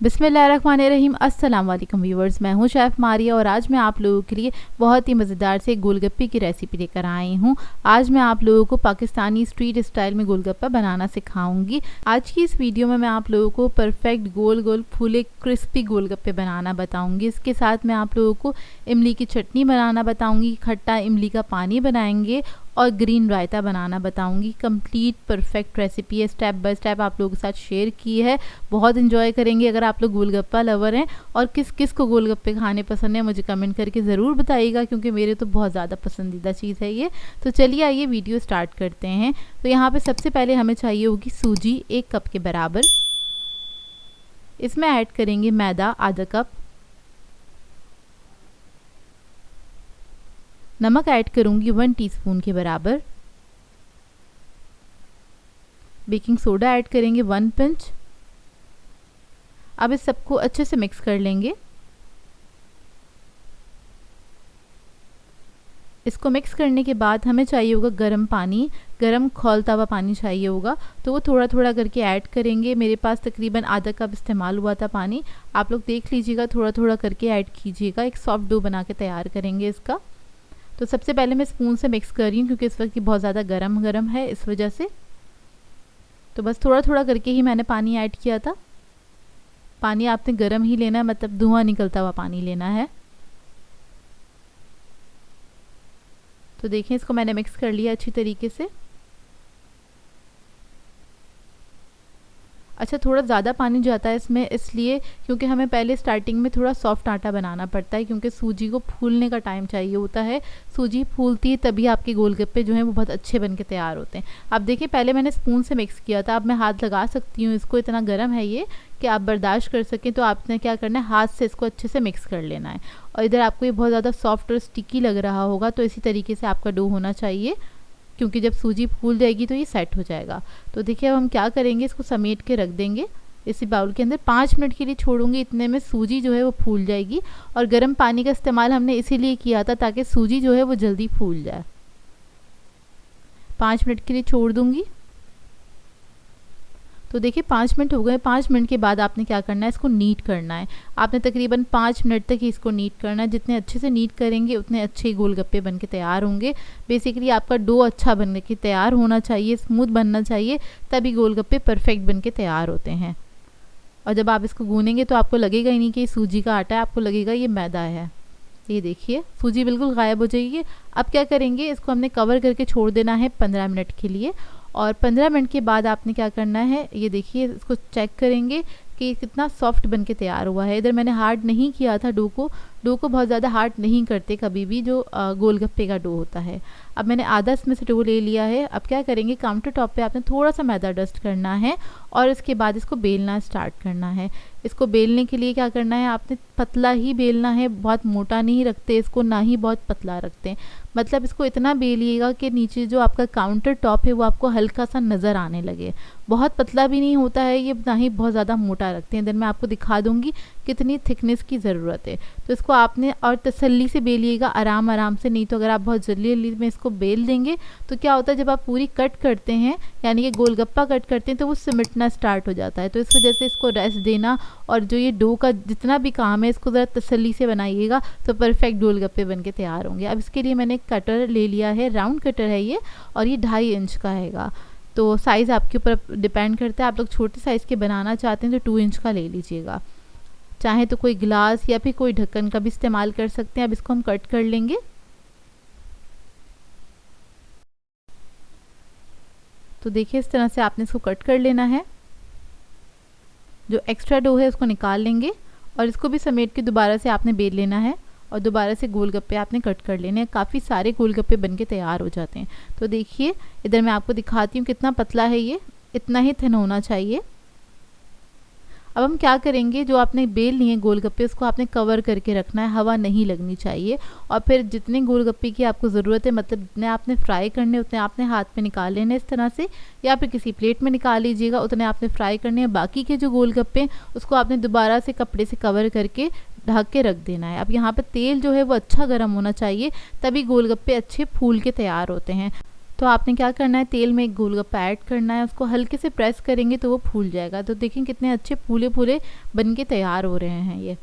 बिस्मिल्लाहिर्रहमानिर्रहीम। अस्सलाम वालेकुम व्यूवर्स, मैं हूं शेफ़ मारिया और आज मैं आप लोगों के लिए बहुत ही मज़ेदार से गोलगप्पे की रेसिपी लेकर आई हूं। आज मैं आप लोगों को पाकिस्तानी स्ट्रीट स्टाइल में गोलगप्पा बनाना सिखाऊंगी। आज की इस वीडियो में मैं आप लोगों को परफेक्ट गोल गोल फूले क्रिस्पी गोलगप्पे बनाना बताऊंगी। इसके साथ मैं आप लोगों को इमली की चटनी बनाना बताऊँगी, खट्टा इमली का पानी बनाएंगे और ग्रीन रायता बनाना बताऊंगी। कंप्लीट परफेक्ट रेसिपी है, स्टेप बाय स्टेप आप लोगों के साथ शेयर की है। बहुत इन्जॉय करेंगे। अगर आप लोग गोलगप्पा लवर हैं और किस किस को गोलगप्पे खाने पसंद है मुझे कमेंट करके ज़रूर बताइएगा, क्योंकि मेरे तो बहुत ज़्यादा पसंदीदा चीज़ है ये। तो चलिए आइए वीडियो स्टार्ट करते हैं। तो यहाँ पे सबसे पहले हमें चाहिए होगी सूजी 1 कप के बराबर। इसमें ऐड करेंगे मैदा आधा कप। नमक ऐड करूँगी 1 टीस्पून के बराबर। बेकिंग सोडा ऐड करेंगे 1 पिंच। अब इस सबको अच्छे से मिक्स कर लेंगे। इसको मिक्स करने के बाद हमें चाहिए होगा गर्म पानी, गर्म खौलता हुआ पानी चाहिए होगा। तो वो थोड़ा थोड़ा करके ऐड करेंगे। मेरे पास तकरीबन आधा कप इस्तेमाल हुआ था पानी। आप लोग देख लीजिएगा, थोड़ा थोड़ा करके ऐड कीजिएगा। एक सॉफ्ट डो बना के तैयार करेंगे इसका। तो सबसे पहले मैं स्पून से मिक्स कर रही हूँ, क्योंकि इस वक्त बहुत ज़्यादा गरम है इस वजह से। तो बस थोड़ा थोड़ा करके ही मैंने पानी ऐड किया था। पानी आपने गर्म ही लेना है, मतलब धुआं निकलता हुआ पानी लेना है। तो देखें, इसको मैंने मिक्स कर लिया अच्छी तरीके से। अच्छा, थोड़ा ज़्यादा पानी जाता है इसमें इसलिए क्योंकि हमें पहले स्टार्टिंग में थोड़ा सॉफ्ट आटा बनाना पड़ता है, क्योंकि सूजी को फूलने का टाइम चाहिए होता है। सूजी फूलती है तभी आपके गोलगप्पे जो हैं वो बहुत अच्छे बन के तैयार होते हैं। अब देखिए, पहले मैंने स्पून से मिक्स किया था, अब मैं हाथ लगा सकती हूँ। इसको इतना गर्म है ये कि आप बर्दाश्त कर सकें। तो आपने क्या करना है, हाथ से इसको अच्छे से मिक्स कर लेना है। और इधर आपको ये बहुत ज़्यादा सॉफ्ट और स्टिकी लग रहा होगा, तो इसी तरीके से आपका डो होना चाहिए, क्योंकि जब सूजी फूल जाएगी तो ये सेट हो जाएगा। तो देखिए, अब हम क्या करेंगे, इसको समेट के रख देंगे इसी बाउल के अंदर। 5 मिनट के लिए छोड़ूंगी, इतने में सूजी जो है वो फूल जाएगी। और गर्म पानी का इस्तेमाल हमने इसीलिए किया था ताकि सूजी जो है वो जल्दी फूल जाए। 5 मिनट के लिए छोड़ दूंगी। तो देखिए 5 मिनट हो गए। 5 मिनट के बाद आपने क्या करना है, इसको नीट करना है। आपने तकरीबन 5 मिनट तक ही इसको नीट करना है। जितने अच्छे से नीट करेंगे उतने अच्छे गोलगप्पे बन के तैयार होंगे। बेसिकली आपका डो अच्छा बन के तैयार होना चाहिए, स्मूथ बनना चाहिए, तभी गोलगप्पे परफेक्ट बन के तैयार होते हैं। और जब आप इसको गूनेंगे तो आपको लगेगा ही नहीं कि सूजी का आटा है, आपको लगेगा ये मैदा है। ये देखिए, सूजी बिल्कुल गायब हो जाएगी। अब क्या करेंगे, इसको हमने कवर करके छोड़ देना है 15 मिनट के लिए। और 15 मिनट के बाद आपने क्या करना है, ये देखिए, इसको चेक करेंगे कि कितना सॉफ्ट बन के तैयार हुआ है। इधर मैंने हार्ड नहीं किया था डो को। डो को बहुत ज़्यादा हार्ड नहीं करते कभी भी जो गोलगप्पे का डो होता है। अब मैंने आधा इसमें से डो ले लिया है। अब क्या करेंगे, काउंटर टॉप पे आपने थोड़ा सा मैदा डस्ट करना है और इसके बाद इसको बेलना स्टार्ट करना है। इसको बेलने के लिए क्या करना है, आपने पतला ही बेलना है, बहुत मोटा नहीं रखते इसको, ना ही बहुत पतला रखते हैं। मतलब इसको इतना बेलिएगा कि नीचे जो आपका काउंटर टॉप है वो आपको हल्का सा नज़र आने लगे। बहुत पतला भी नहीं होता है ये, ना ही बहुत ज़्यादा मोटा रखते हैं। इधर मैं आपको दिखा दूंगी कितनी थिकनेस की ज़रूरत है। तो इसको आपने और तसल्ली से बेलिएगा, आराम आराम से, नहीं तो अगर आप बहुत जल्दी जल्दी में इसको बेल देंगे तो क्या होता है, जब आप पूरी कट करते हैं यानी कि गोलगप्पा कट करते हैं तो वो सिमटना स्टार्ट हो जाता है। तो इस वजह से इसको रेस्ट देना और जो ये डो का जितना भी काम है इसको ज़रा तसल्ली से बनाइएगा, तो परफेक्ट गोलगप्पे बन के तैयार होंगे। अब इसके लिए मैंने एक कटर ले लिया है, राउंड कटर है ये, और ये 2.5 इंच का हैगा। तो साइज़ आपके ऊपर डिपेंड करता है, आप लोग छोटे साइज़ के बनाना चाहते हैं तो 2 इंच का ले लीजिएगा। चाहे तो कोई ग्लास या फिर कोई ढक्कन का भी इस्तेमाल कर सकते हैं। अब इसको हम कट कर लेंगे। तो देखिए, इस तरह से आपने इसको कट कर लेना है। जो एक्स्ट्रा डो है उसको निकाल लेंगे और इसको भी समेट के दोबारा से आपने बेल लेना है और दोबारा से गोलगप्पे आपने कट कर लेने हैं। काफ़ी सारे गोलगप्पे बन के तैयार हो जाते हैं। तो देखिए, इधर मैं आपको दिखाती हूँ कितना पतला है ये, इतना ही थिन होना चाहिए। अब हम क्या करेंगे, जो आपने बेल लिए हैं गोलगप्पे उसको आपने कवर करके रखना है, हवा नहीं लगनी चाहिए। और फिर जितने गोलगप्पे की आपको ज़रूरत है, मतलब जितने आपने फ्राई करने उतने आपने हाथ में निकाल लेने इस तरह से, या फिर किसी प्लेट में निकाल लीजिएगा, उतने आपने फ्राई करने हैं। बाकी के जो गोलगप्पे उसको आपने दोबारा से कपड़े से कवर करके ढक के रख देना है। अब यहाँ पर तेल जो है वो अच्छा गर्म होना चाहिए, तभी गोलगप्पे अच्छे फूल के तैयार होते हैं। तो आपने क्या करना है, तेल में एक गोलगप्पा ऐड करना है, उसको हल्के से प्रेस करेंगे तो वो फूल जाएगा। तो देखें कितने अच्छे फूले फूले बन के तैयार हो रहे हैं ये।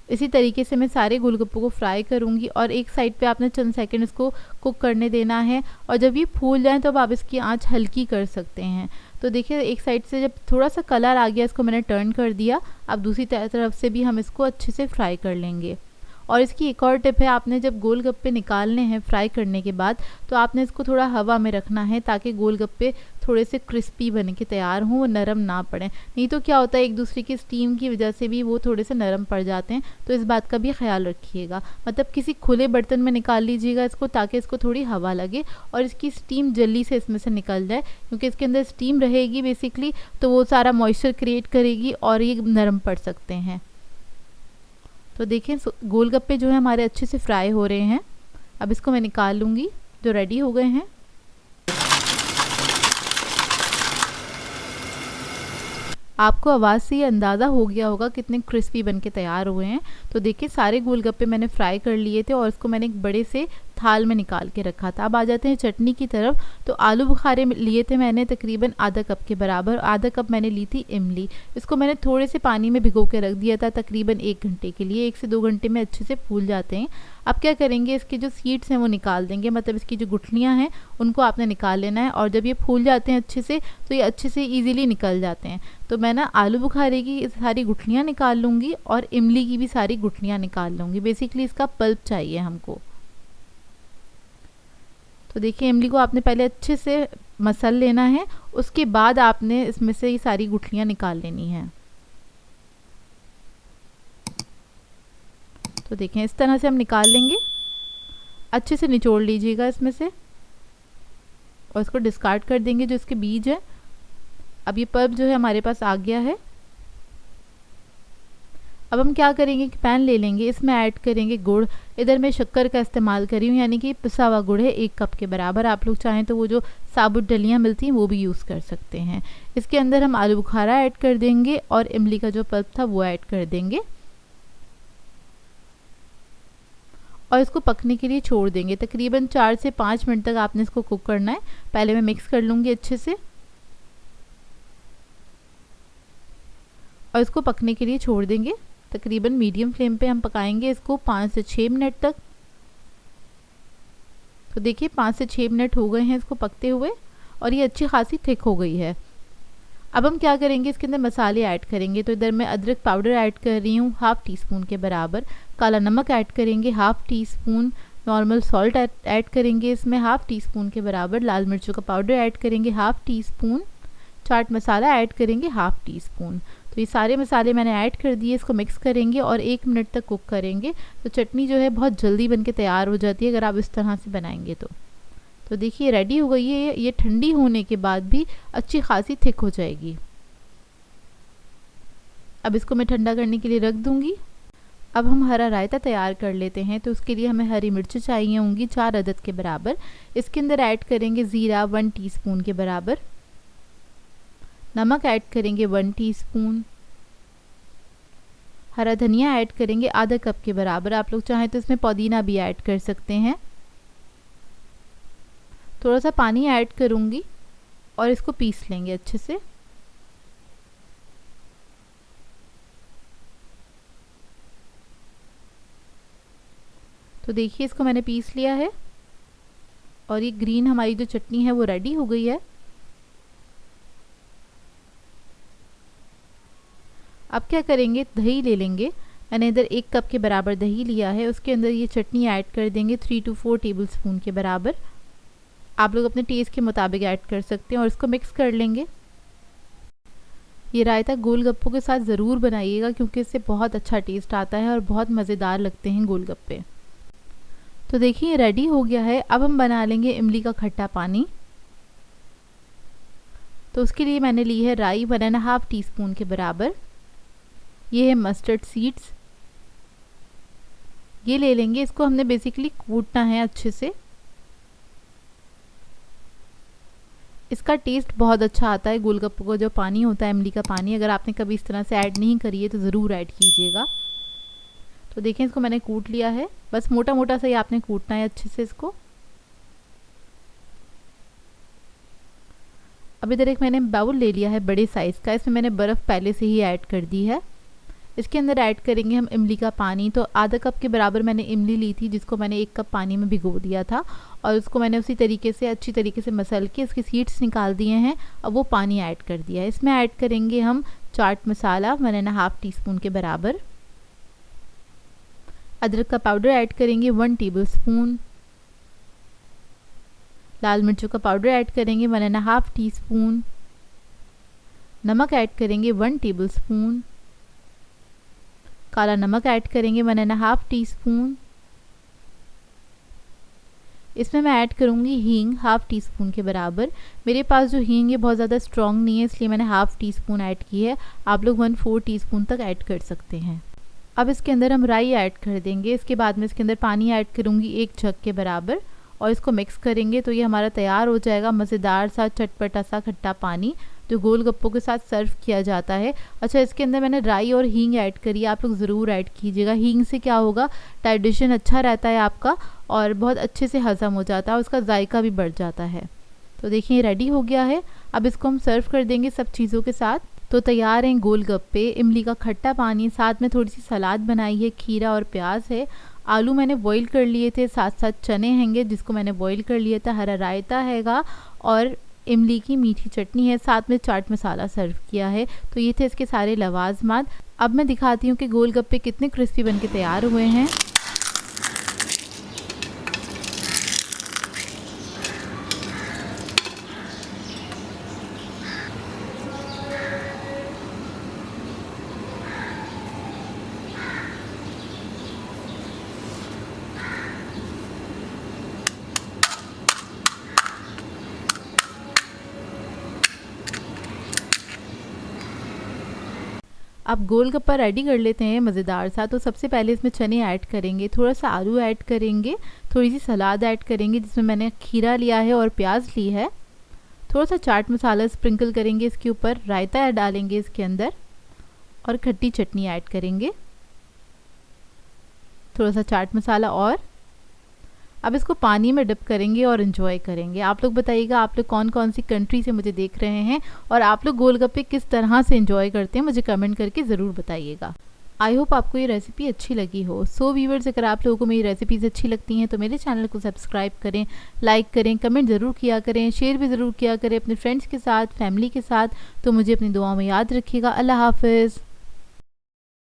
इसी तरीके से मैं सारे गोलगप्पों को फ्राई करूंगी और एक साइड पे आपने चंद सेकंड इसको कुक करने देना है। और जब ये फूल जाए तो अब आप इसकी आंच हल्की कर सकते हैं। तो देखिए एक साइड से जब थोड़ा सा कलर आ गया, इसको मैंने टर्न कर दिया। अब दूसरी तरफ से भी हम इसको अच्छे से फ्राई कर लेंगे। और इसकी एक और टिप है, आपने जब गोलगप्पे निकालने हैं फ्राई करने के बाद, तो आपने इसको थोड़ा हवा में रखना है ताकि गोलगप्पे थोड़े से क्रिस्पी बन के तैयार हों, वो नरम ना पड़े। नहीं तो क्या होता है, एक दूसरे की स्टीम की वजह से भी वो थोड़े से नरम पड़ जाते हैं। तो इस बात का भी ख्याल रखिएगा। मतलब किसी खुले बर्तन में निकाल लीजिएगा इसको, ताकि इसको थोड़ी हवा लगे और इसकी स्टीम जल्दी से इसमें से निकल जाए, क्योंकि इसके अंदर स्टीम रहेगी बेसिकली, तो वो सारा मॉइस्चर क्रिएट करेगी और ये नरम पड़ सकते हैं। तो देखिए गोलगप्पे जो है हमारे अच्छे से फ्राई हो रहे हैं। अब इसको मैं निकाल लूँगी, जो रेडी हो गए हैं। आपको आवाज़ से ये अंदाज़ा हो गया होगा कितने क्रिस्पी बन के तैयार हुए हैं। तो देखिए सारे गोलगप्पे मैंने फ्राई कर लिए थे और इसको मैंने एक बड़े से थाल में निकाल के रखा था। अब आ जाते हैं चटनी की तरफ। तो आलू बुखारे लिए थे मैंने तकरीबन आधा कप के बराबर। आधा कप मैंने ली थी इमली। इसको मैंने थोड़े से पानी में भिगो के रख दिया था तकरीबन 1 घंटे के लिए। 1 से 2 घंटे में अच्छे से फूल जाते हैं। अब क्या करेंगे, इसके जो सीड्स हैं वो निकाल देंगे, मतलब इसकी जो गुठलियाँ हैं उनको आपने निकाल लेना है। और जब ये फूल जाते हैं अच्छे से, तो ये अच्छे से ईजिली निकल जाते हैं। तो मैं ना आलू बुखारे की सारी गुठलियाँ निकाल लूँगी और इमली की भी सारी गुठलियाँ निकाल लूँगी। बेसिकली इसका पल्प चाहिए हमको। तो देखिए इमली को आपने पहले अच्छे से मसल लेना है, उसके बाद आपने इसमें से ये सारी गुठलियाँ निकाल लेनी हैं। तो देखें इस तरह से हम निकाल लेंगे। अच्छे से निचोड़ लीजिएगा इसमें से और इसको डिस्कार्ड कर देंगे जो इसके बीज है। अब ये पल्प जो है हमारे पास आ गया है। अब हम क्या करेंगे कि पैन ले लेंगे, इसमें ऐड करेंगे गुड़। इधर मैं शक्कर का इस्तेमाल करी हूँ, यानी कि पिसा हुआ गुड़ है 1 कप के बराबर। आप लोग चाहें तो वो जो साबुत डलियाँ मिलती हैं वो भी यूज़ कर सकते हैं। इसके अंदर हम आलू बुखारा ऐड कर देंगे और इमली का जो पल्प था वो ऐड कर देंगे और इसको पकने के लिए छोड़ देंगे। तकरीबन 4 से 5 मिनट तक आपने इसको कुक करना है। पहले मैं मिक्स कर लूँगी अच्छे से और इसको पकने के लिए छोड़ देंगे। तकरीबन मीडियम फ्लेम पे हम पकाएंगे इसको 5 से 6 मिनट तक। तो देखिए 5 से 6 मिनट हो गए हैं इसको पकते हुए और ये अच्छी खासी थिक हो गई है। अब हम क्या करेंगे, इसके अंदर मसाले ऐड करेंगे। तो इधर मैं अदरक पाउडर ऐड कर रही हूँ 1/2 टीस्पून के बराबर। काला नमक ऐड करेंगे 1/2 टीस्पून। नॉर्मल सॉल्ट ऐड करेंगे इसमें 1/2 टीस्पून के बराबर। लाल मिर्चों का पाउडर ऐड करेंगे 1/2 टीस्पून। चाट मसाला ऐड करेंगे 1/2 टीस्पून। तो ये सारे मसाले मैंने ऐड कर दिए। इसको मिक्स करेंगे और 1 मिनट तक कुक करेंगे। तो चटनी जो है बहुत जल्दी बन के तैयार हो जाती है अगर आप इस तरह से बनाएंगे तो देखिए रेडी हो गई है। ये ठंडी होने के बाद भी अच्छी खासी थिक हो जाएगी। अब इसको मैं ठंडा करने के लिए रख दूंगी। अब हम हरा रायता तैयार कर लेते हैं। तो उसके लिए हमें हरी मिर्च चाहिए होंगी 4 अदद के बराबर। इसके अंदर ऐड करेंगे ज़ीरा 1 टीस्पून के बराबर। नमक ऐड करेंगे 1 टीस्पून। हरा धनिया ऐड करेंगे आधा कप के बराबर। आप लोग चाहें तो इसमें पुदीना भी ऐड कर सकते हैं। थोड़ा सा पानी ऐड करूंगी और इसको पीस लेंगे अच्छे से। तो देखिए इसको मैंने पीस लिया है और ये ग्रीन हमारी जो चटनी है वो रेडी हो गई है। अब क्या करेंगे, दही ले लेंगे। मैंने इधर 1 कप के बराबर दही लिया है। उसके अंदर ये चटनी ऐड कर देंगे 3 to 4 टेबलस्पून के बराबर। आप लोग अपने टेस्ट के मुताबिक ऐड कर सकते हैं और इसको मिक्स कर लेंगे। ये रायता गोलगप्पों के साथ ज़रूर बनाइएगा क्योंकि इससे बहुत अच्छा टेस्ट आता है और बहुत मज़ेदार लगते हैं गोलगप्पे। तो देखिए ये रेडी हो गया है। अब हम बना लेंगे इमली का खट्टा पानी। तो उसके लिए मैंने ली है राई 1.5 टीस्पून के बराबर। ये है मस्टर्ड सीड्स, ये ले लेंगे। इसको हमने बेसिकली कूटना है अच्छे से। इसका टेस्ट बहुत अच्छा आता है। गोलगप्पों का जो पानी होता है, इमली का पानी, अगर आपने कभी इस तरह से ऐड नहीं करी है तो ज़रूर ऐड कीजिएगा। तो देखें इसको मैंने कूट लिया है। बस मोटा मोटा सा ही आपने कूटना है अच्छे से इसको। अब इधर एक मैंने बाउल ले लिया है बड़े साइज़ का, इसमें मैंने बर्फ़ पहले से ही ऐड कर दी है। इसके अंदर ऐड करेंगे हम इमली का पानी। तो आधा कप के बराबर मैंने इमली ली थी, जिसको मैंने 1 कप पानी में भिगो दिया था और उसको मैंने उसी तरीके से अच्छी तरीके से मसल के इसके सीड्स निकाल दिए हैं। अब वो पानी ऐड कर दिया है। इसमें ऐड करेंगे हम चाट मसाला 1.5 टीस्पून के बराबर। अदरक का पाउडर ऐड करेंगे 1 टेबलस्पून। लाल मिर्चों का पाउडर ऐड करेंगे 1.5 टीस्पून। नमक ऐड करेंगे 1 टेबलस्पून। काला नमक ऐड करेंगे 1.5 टीस्पून। इसमें मैं ऐड करूँगी हींग 1/2 टीस्पून के बराबर। मेरे पास जो हींग है बहुत ज़्यादा स्ट्रॉन्ग नहीं है, इसलिए मैंने 1/2 टीस्पून ऐड की है। आप लोग 1/4 टीस्पून तक ऐड कर सकते हैं। अब इसके अंदर हम राई ऐड कर देंगे। इसके बाद में इसके अंदर पानी ऐड करूँगी 1 जग के बराबर और इसको मिक्स करेंगे तो ये हमारा तैयार हो जाएगा मज़ेदार सा चटपटा सा खट्टा पानी, जो गोलगप्पों के साथ सर्व किया जाता है। अच्छा, इसके अंदर मैंने राई और हींग ऐड करी है, आप लोग ज़रूर ऐड कीजिएगा। हींग से क्या होगा, डाइजेशन अच्छा रहता है आपका और बहुत अच्छे से हज़म हो जाता है, उसका जायका भी बढ़ जाता है। तो देखिए रेडी हो गया है। अब इसको हम सर्व कर देंगे सब चीज़ों के साथ। तो तैयार हैं गोलगप्पे, इमली का खट्टा पानी, साथ में थोड़ी सी सलाद बनाई है, खीरा और प्याज है। आलू मैंने बॉईल कर लिए थे, साथ साथ चने हैंगे जिसको मैंने बॉईल कर लिया था, हरा रायता हैगा और इमली की मीठी चटनी है, साथ में चाट मसाला सर्व किया है। तो ये थे इसके सारे लवाजमात। अब मैं दिखाती हूँ कि गोलगप्पे कितने क्रिस्पी बनके तैयार हुए हैं। अब गोलगप्पा रेडी कर लेते हैं मज़ेदार सा। तो सबसे पहले इसमें चने ऐड करेंगे, थोड़ा सा आलू ऐड करेंगे, थोड़ी सी सलाद ऐड करेंगे जिसमें मैंने खीरा लिया है और प्याज ली है। थोड़ा सा चाट मसाला स्प्रिंकल करेंगे इसके ऊपर, रायता डालेंगे इसके अंदर और खट्टी चटनी ऐड करेंगे, थोड़ा सा चाट मसाला और अब इसको पानी में डिप करेंगे और एंजॉय करेंगे। आप लोग बताइएगा आप लोग कौन कौन सी कंट्री से मुझे देख रहे हैं और आप लोग गोलगप्पे किस तरह से एंजॉय करते हैं, मुझे कमेंट करके ज़रूर बताइएगा। आई होप आपको ये रेसिपी अच्छी लगी हो। सो व्यूअर्स, अगर आप लोगों को मेरी रेसिपीज़ अच्छी लगती हैं तो मेरे चैनल को सब्सक्राइब करें, लाइक करें, कमेंट ज़रूर किया करें, शेयर भी ज़रूर किया करें अपने फ्रेंड्स के साथ, फैमिली के साथ। तो मुझे अपनी दुआओं में याद रखिएगा। अल्लाह हाफ़िज़।